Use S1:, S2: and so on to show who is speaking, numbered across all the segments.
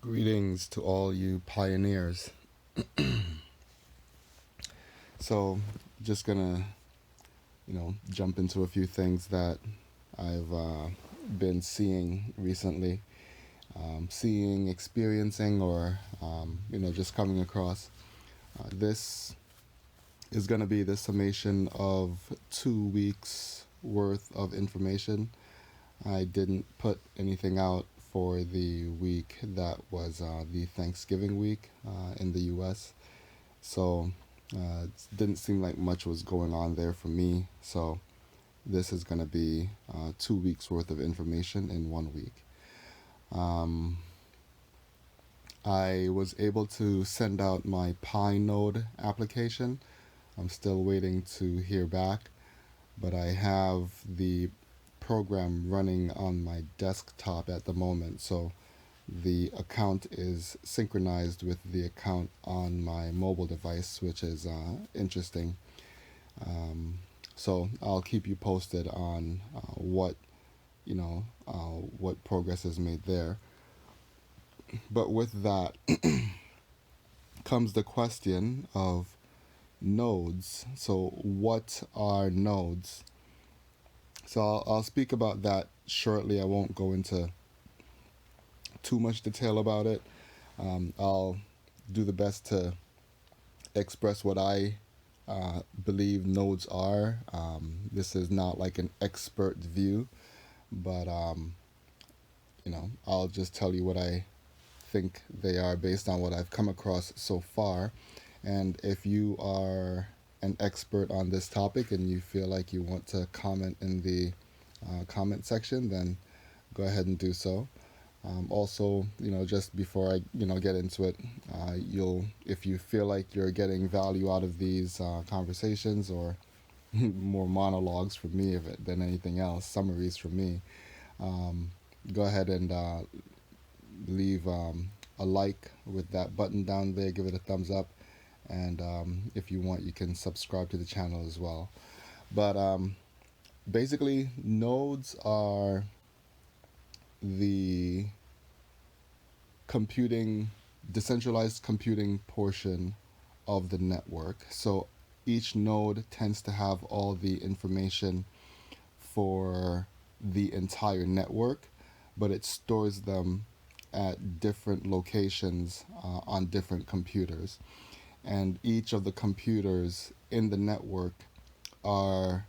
S1: Greetings to all you pioneers. So, just gonna, jump into a few things that I've been seeing recently, experiencing, or just coming across. This is gonna be the summation of 2 weeks worth of information. I didn't put anything out for the week that was the Thanksgiving week in the US. So it didn't seem like much was going on there for me. So this is going to be 2 weeks worth of information in 1 week. I was able to send out my Pi node application. I'm still waiting to hear back, but I have the program running on my desktop at the moment. So the account is synchronized with the account on my mobile device, which is interesting. So I'll keep you posted on what progress is made there. But with that comes the question of nodes. So what are nodes? So I'll speak about that shortly. I won't go into too much detail about it. I'll do the best to express what I believe nodes are. This is not like an expert view, but I'll just tell you what I think they are based on what I've come across so far. And if you are an expert on this topic and you feel like you want to comment in the comment section, then go ahead and do so. Also, just before I, get into it, if you feel like you're getting value out of these conversations, or more monologues from me than anything else, summaries from me, go ahead and leave a like with that button down there, give it a thumbs up, and if you want, you can subscribe to the channel as well. But basically, nodes are the decentralized computing portion of the network. So each node tends to have all the information for the entire network, but it stores them at different locations on different computers. And each of the computers in the network are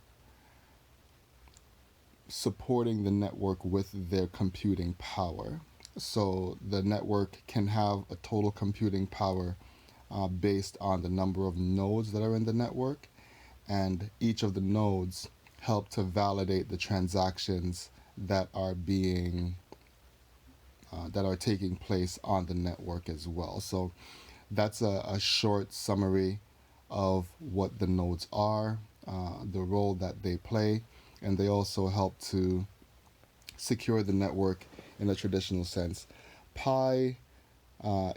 S1: supporting the network with their computing power. So the network can have a total computing power based on the number of nodes that are in the network, and each of the nodes help to validate the transactions that are taking place on the network as well. So that's a short summary of what the nodes are, the role that they play, and they also help to secure the network in a traditional sense. Pi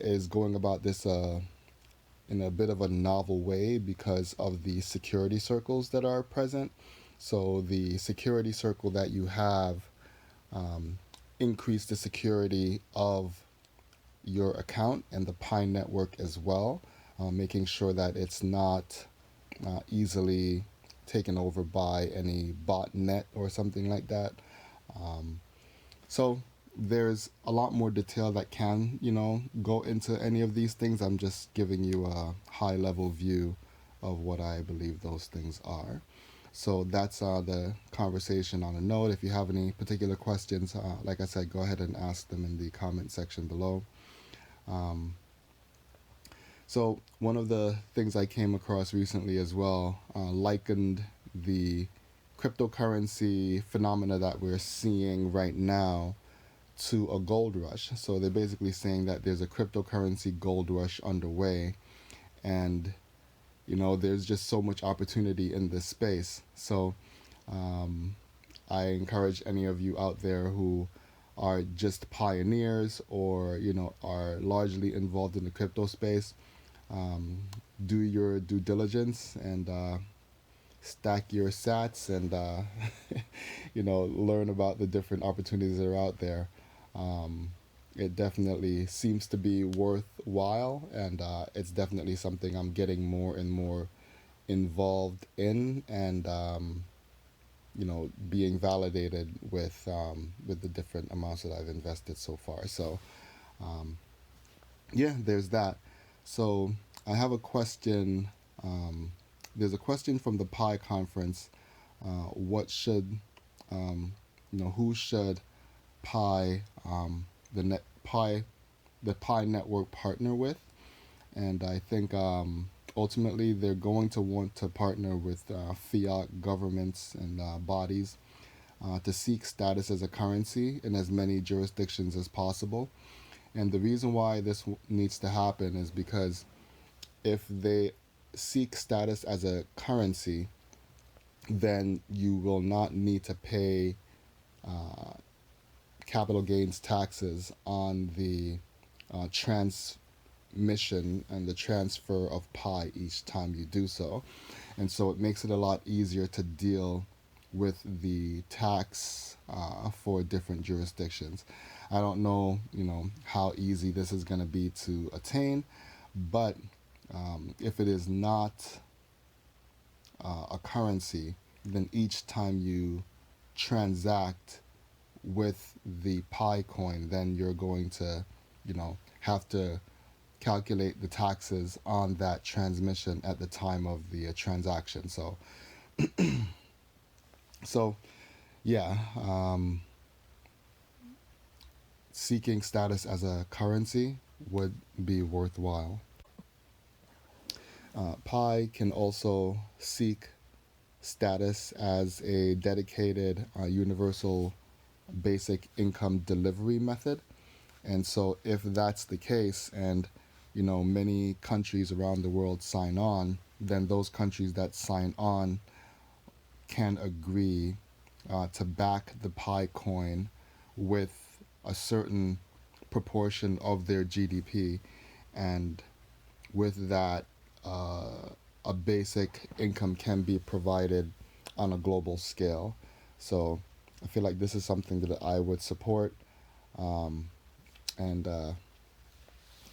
S1: is going about this in a bit of a novel way because of the security circles that are present. So the security circle that you have increase the security of your account and the Pi network as well, making sure that it's not easily taken over by any botnet or something like that. So there's a lot more detail that can, go into any of these things. I'm just giving you a high-level view of what I believe those things are. So that's the conversation on a node. If you have any particular questions, like I said, go ahead and ask them in the comment section below. So one of the things I came across recently as well likened the cryptocurrency phenomena that we're seeing right now to a gold rush. So they're basically saying that there's a cryptocurrency gold rush underway, and there's just so much opportunity in this space. So I encourage any of you out there who are just pioneers or are largely involved in the crypto space, do your due diligence and stack your sats and learn about the different opportunities that are out there. it definitely seems to be worthwhile, and it's definitely something I'm getting more and more involved in, and being validated with the different amounts that I've invested so far. So um, yeah, there's that. So I have a question. Um, there's a question from the Pi conference. What should who should Pi the net Pi the Pi network partner with? And I think ultimately they're going to want to partner with fiat governments and bodies to seek status as a currency in as many jurisdictions as possible. And the reason why this needs to happen is because if they seek status as a currency, then you will not need to pay uh, capital gains taxes on the transmission and the transfer of pi each time you do so. And so it makes it a lot easier to deal with the tax for different jurisdictions. I don't know, how easy this is going to be to attain, but if it is not a currency, then each time you transact with the Pi coin, then you're going to, have to calculate the taxes on that transmission at the time of the transaction. So yeah, seeking status as a currency would be worthwhile. Pi can also seek status as a dedicated universal basic income delivery method. And so if that's the case, and many countries around the world sign on, then those countries that sign on can agree to back the Pi coin with a certain proportion of their GDP, and with that, a basic income can be provided on a global scale. So I feel like this is something that I would support, um, and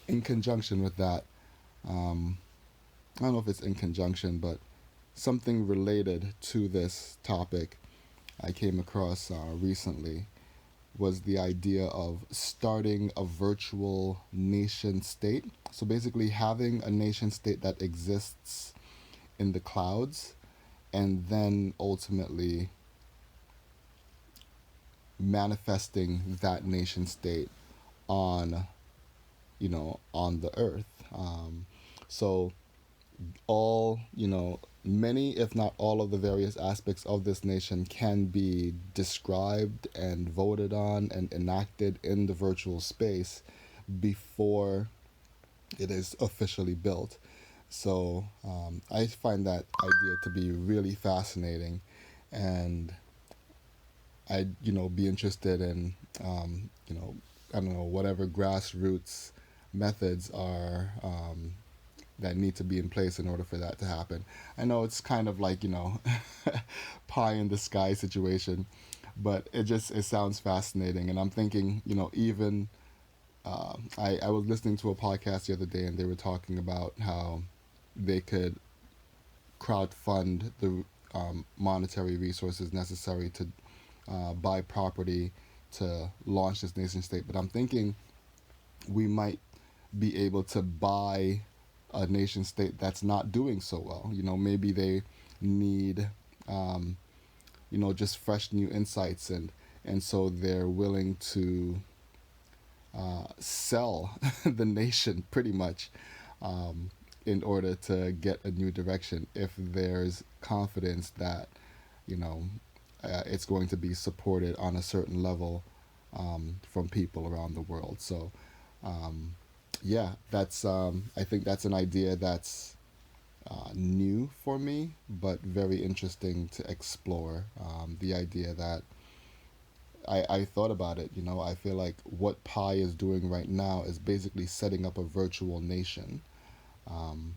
S1: in conjunction with that, um, I don't know if it's in conjunction, but something related to this topic I came across recently was the idea of starting a virtual nation state. So basically, having a nation state that exists in the clouds, and then ultimately manifesting that nation state on, on the earth. So all, many, if not all, of the various aspects of this nation can be described and voted on and enacted in the virtual space before it is officially built. So I find that idea to be really fascinating, and I'd be interested in I don't know, whatever grassroots methods are that need to be in place in order for that to happen. I know it's kind of like pie in the sky situation, but it sounds fascinating, and I'm thinking even I was listening to a podcast the other day, and they were talking about how they could crowdfund the monetary resources necessary to buy property to launch this nation state. But I'm thinking we might be able to buy a nation state that's not doing so well. Maybe they need, just fresh new insights, and so they're willing to sell the nation pretty much in order to get a new direction if there's confidence that you know it's going to be supported on a certain level from people around the world. So yeah, that's I think that's an idea that's new for me, but very interesting to explore. The idea that I thought about it, I feel like what Pi is doing right now is basically setting up a virtual nation. Um,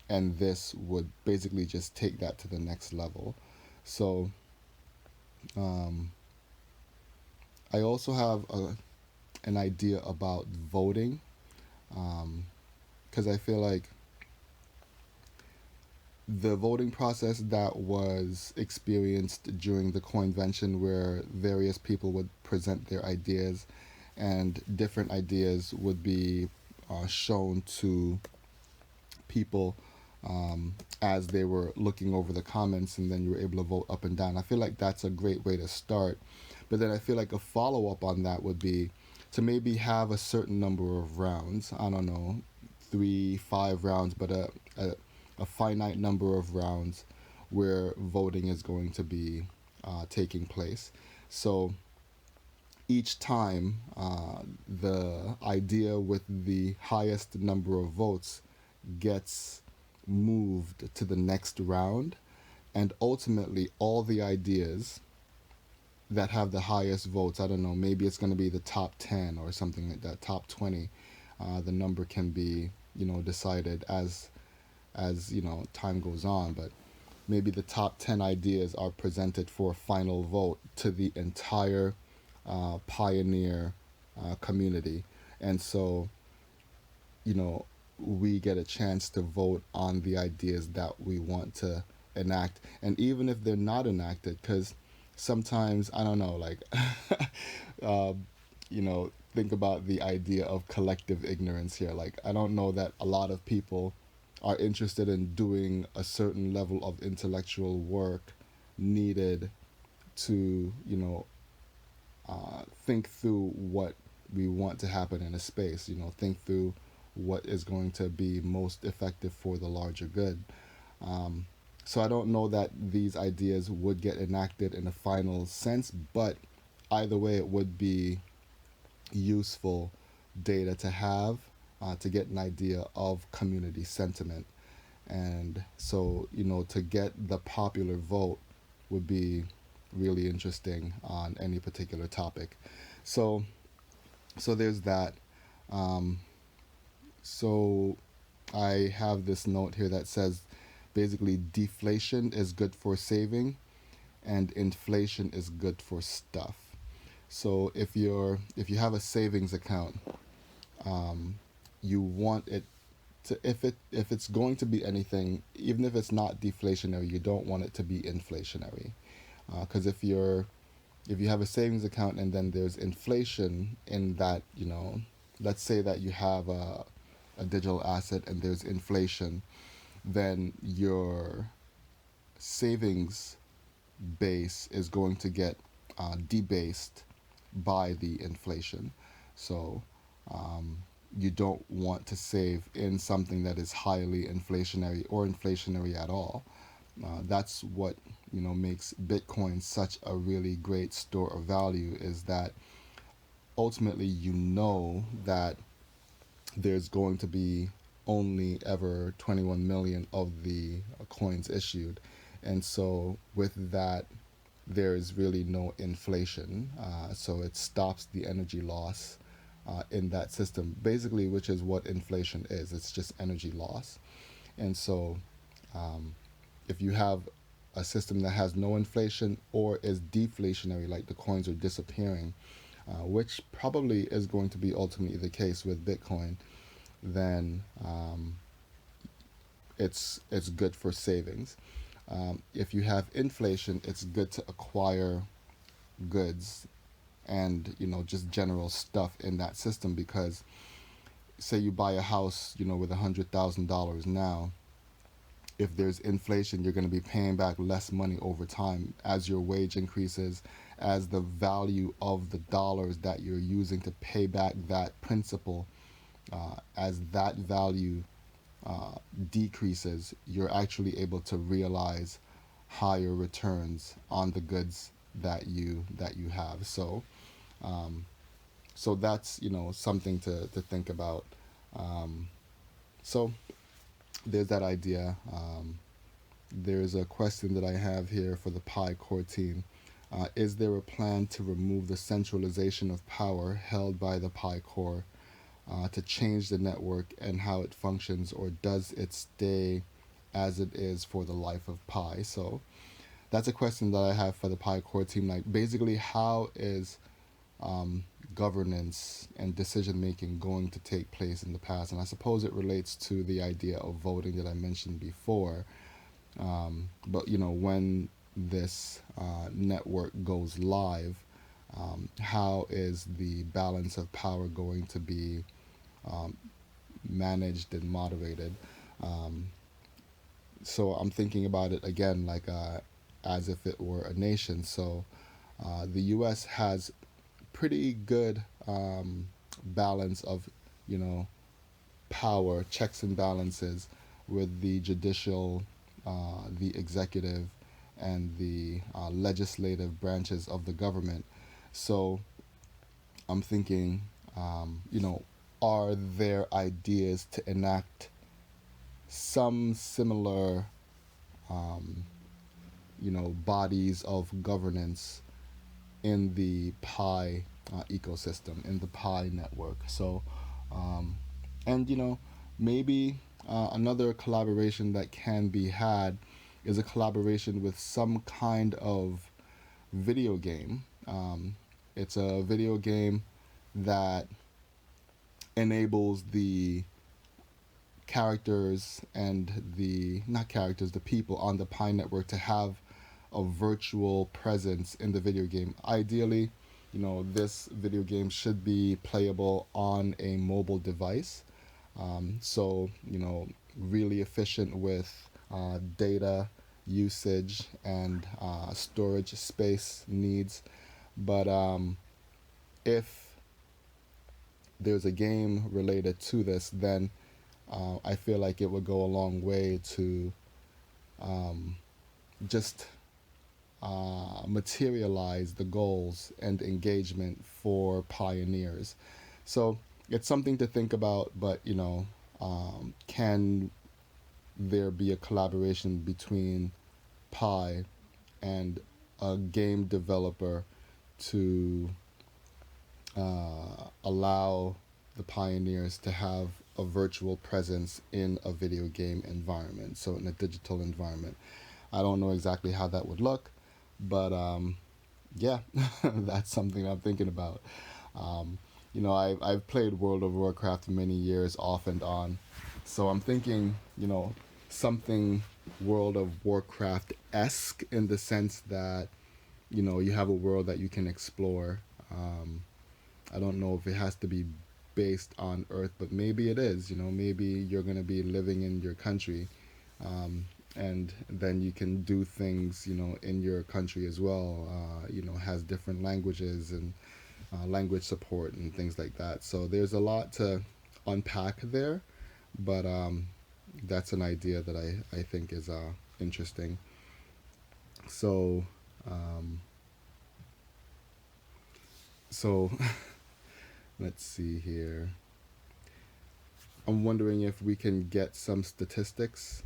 S1: and this would basically just take that to the next level. So um, I also have an idea about voting, because I feel like the voting process that was experienced during the coinvention, where various people would present their ideas and different ideas would be shown to people as they were looking over the comments, and then you were able to vote up and down. I feel like that's a great way to start. But then I feel like a follow up on that would be to maybe have a certain number of rounds. I don't know, 3, 5 rounds, but a finite number of rounds where voting is going to be taking place. So each time the idea with the highest number of votes gets moved to the next round, and ultimately all the ideas that have the highest votes, I don't know, maybe it's going to be the top 10 or something like that, top 20, the number can be, decided as time goes on, but maybe the top 10 ideas are presented for a final vote to the entire pioneer community. And so, we get a chance to vote on the ideas that we want to enact. And even if they're not enacted, because sometimes, I don't know, like, uh, think about the idea of collective ignorance here. Like, I don't know that a lot of people are interested in doing a certain level of intellectual work needed to, think through what we want to happen in a space, think through what is going to be most effective for the larger good. Um, so I don't know that these ideas would get enacted in a final sense, but either way, it would be useful data to have to get an idea of community sentiment. And so, to get the popular vote would be really interesting on any particular topic. So, so there's that. Um, so I have this note here that says basically deflation is good for saving and inflation is good for stuff. So if you have a savings account, um, you want it to, if it's going to be anything, even if it's not deflationary, you don't want it to be inflationary, because if you have a savings account and then there's inflation in that, let's say that you have a digital asset and there's inflation, then your savings base is going to get debased by the inflation. So um, you don't want to save in something that is highly inflationary or inflationary at all. That's what makes Bitcoin such a really great store of value, is that ultimately that there's going to be only ever 21 million of the coins issued, and so with that there is really no inflation, so it stops the energy loss in that system, basically, which is what inflation is. It's just energy loss. And so if you have a system that has no inflation or is deflationary, like the coins are disappearing, which probably is going to be ultimately the case with Bitcoin, then it's good for savings. If you have inflation, it's good to acquire goods and just general stuff in that system, because say you buy a house with $100,000 now, if there's inflation, you're going to be paying back less money over time as your wage increases, as the value of the dollars that you're using to pay back that principal, as that value decreases, you're actually able to realize higher returns on the goods that you have. So so that's something to think about. So there's that idea. There's a question that I have here for the Pi core team. Is there a plan to remove the centralization of power held by the Pi core to change the network and how it functions, or does it stay as it is for the life of Pi? So that's a question that I have for the Pi core team. Like, basically, how is governance and decision making going to take place in the past. And I suppose it relates to the idea of voting that I mentioned before. But when this network goes live, how is the balance of power going to be um, managed and moderated? Um, so I'm thinking about it again, like as if it were a nation. So the U.S. has pretty good balance of, you know, power, checks and balances with the judicial, the executive, and the legislative branches of the government. So I'm thinking, are there ideas to enact some similar, um, bodies of governance in the Pi ecosystem, in the Pi network? So, um, and maybe another collaboration that can be had is a collaboration with some kind of video game. It's a video game that enables the characters and the not characters, the people on the Pi network to have a virtual presence in the video game. Ideally, this video game should be playable on a mobile device. So, really efficient with data usage and storage space needs. But if there's a game related to this, then I feel like it would go a long way to just materialize the goals and engagement for pioneers. So it's something to think about, but can there be a collaboration between Pi and a game developer to allow the pioneers to have a virtual presence in a video game environment, so in a digital environment? I don't know exactly how that would look, but yeah, that's something I'm thinking about. I've played World of Warcraft for many years, off and on, so I'm thinking, something World of Warcraft-esque in the sense that, you have a world that you can explore. I don't know if it has to be based on Earth, but maybe it is. Maybe you're going to be living in your country, and then you can do things, in your country as well. Has different languages and language support and things like that. So there's a lot to unpack there, but that's an idea that I think is interesting. So, so let's see here. I'm wondering if we can get some statistics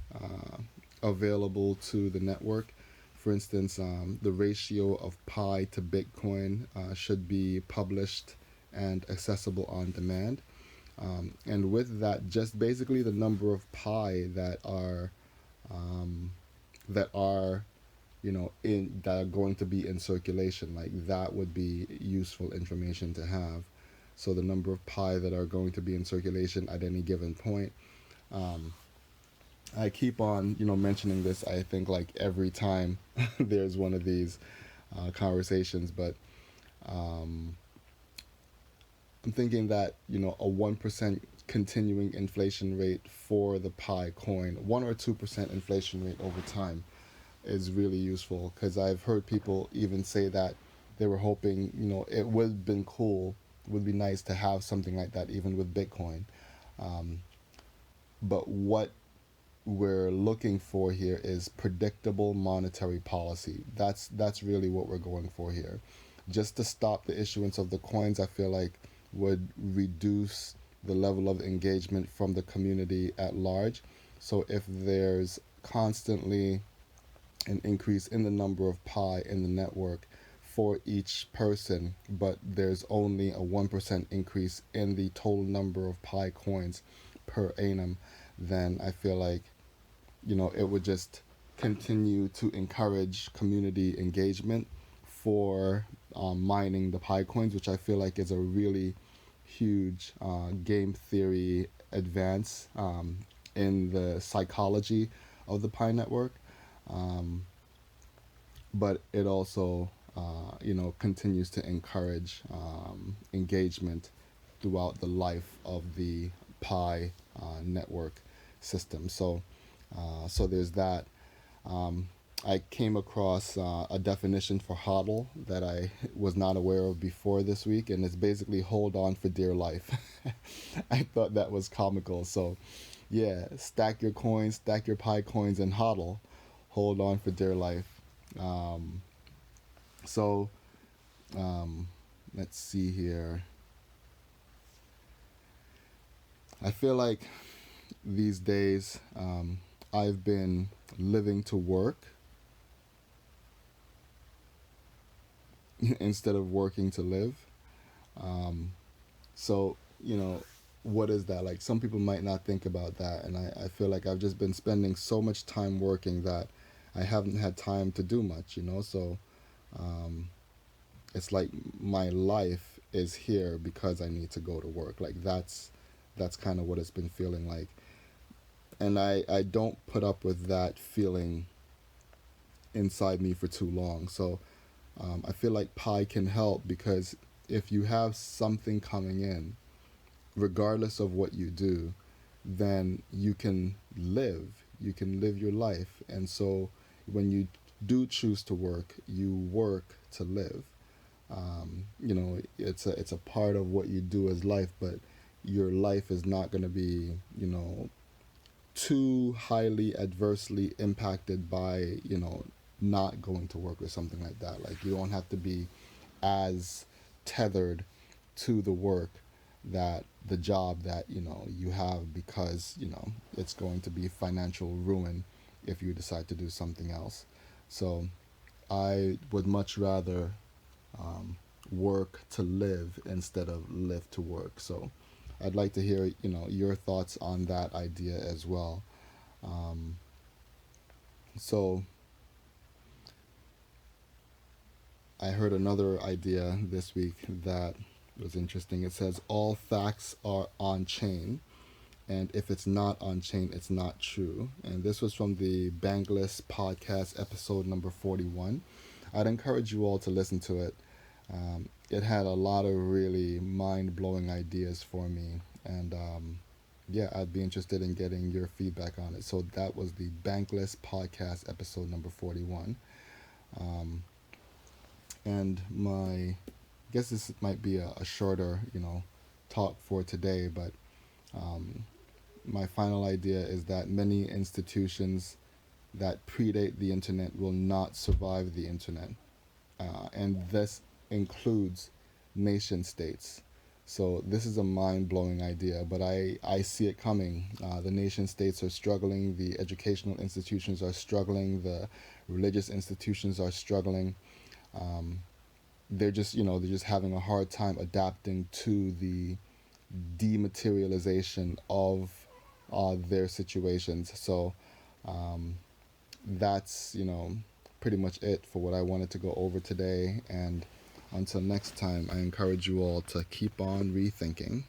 S1: available to the network. For instance, the ratio of Pi to Bitcoin should be published and accessible on demand. And with that, just basically the number of Pi um, that are that are going to be in circulation. Like, that would be useful information to have. So the number of Pi that are going to be in circulation at any given point. I keep on mentioning this, I think, like every time there's one of these conversations, but um, I'm thinking that a 1% continuing inflation rate for the Pi coin, 1 or 2% inflation rate over time, is really useful, because I've heard people even say that they were hoping, it would have been cool, would be nice to have something like that even with Bitcoin. But what we're looking for here is predictable monetary policy. That's really what we're going for here. Just to stop the issuance of the coins, I feel like would reduce the level of engagement from the community at large. So if there's constantly an increase in the number of Pi in the network for each person, but there's only a 1% increase in the total number of Pi coins per annum, then I feel like, it would just continue to encourage community engagement for mining the Pi coins, which I feel like is a really huge game theory advance in the psychology of the Pi network. Um, but it also, continues to encourage engagement throughout the life of the Pi network system. So there's that. Um, I came across a definition for hodl that I was not aware of before this week, and it's basically hold on for dear life. I thought that was comical. So, yeah, stack your coins, stack your Pi coins, and hodl. Hold on for dear life. Um, so, um, let's see here. I feel like these days I've been living to work instead of working to live. Um, so, what is that? Like, some people might not think about that. And I feel like I've just been spending so much time working that I haven't had time to do much. So um, it's like my life is here because I need to go to work. Like, that's kind of what it's been feeling like. And I don't put up with that feeling inside me for too long. So I feel like Pi can help because if you have something coming in, regardless of what you do, then you can live your life. And so when you do choose to work, you work to live. It's a part of what you do as life, but your life is not going to be, too highly adversely impacted by, not going to work or something like that. Like, you don't have to be as tethered to the work that the job that you have, because it's going to be financial ruin if you decide to do something else. So I would much rather um, work to live instead of live to work. So I'd like to hear your thoughts on that idea as well. um, so I heard another idea this week that was interesting. It says all facts are on chain, and if it's not on chain, it's not true. And this was from the Bangless podcast, episode number 41. I'd encourage you all to listen to it. It had a lot of really mind blowing ideas for me, and yeah, I'd be interested in getting your feedback on it. So that was the Bankless podcast, episode number 41. Um, and I guess this might be a shorter, talk for today, but um, my final idea is that many institutions that predate the internet will not survive the internet. And this includes nation states. So this is a mind-blowing idea, but I see it coming. The nation states are struggling, the educational institutions are struggling, the religious institutions are struggling. Um, they're just having a hard time adapting to the dematerialization of their situations. So um, that's pretty much it for what I wanted to go over today. And until next time, I encourage you all to keep on rethinking.